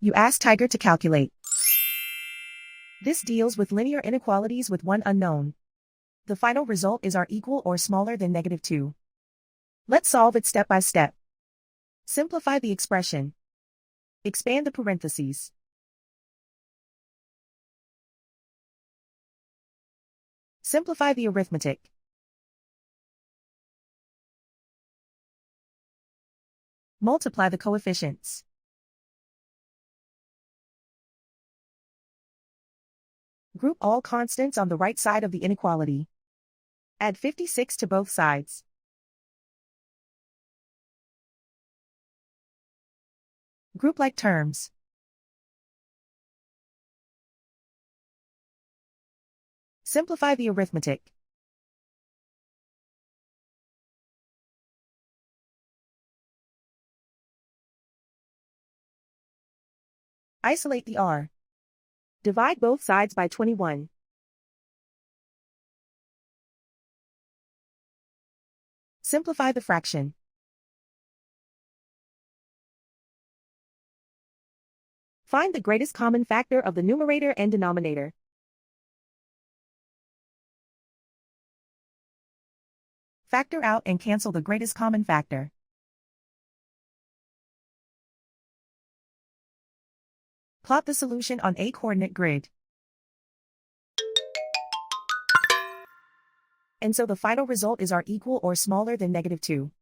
You ask Tiger to calculate. This deals with linear inequalities with one unknown. The final result is r equal or smaller than -2. Let's solve it step by step. Simplify the expression. Expand the parentheses. Simplify the arithmetic. Multiply the coefficients. Group all constants on the right side of the inequality. Add 56 to both sides. Group like terms. Simplify the arithmetic. Isolate the r. Divide both sides by 21. Simplify the fraction. Find the greatest common factor of the numerator and denominator. Factor out and cancel the greatest common factor. Plot the solution on a coordinate grid. And so the final result is r equal or smaller than -2.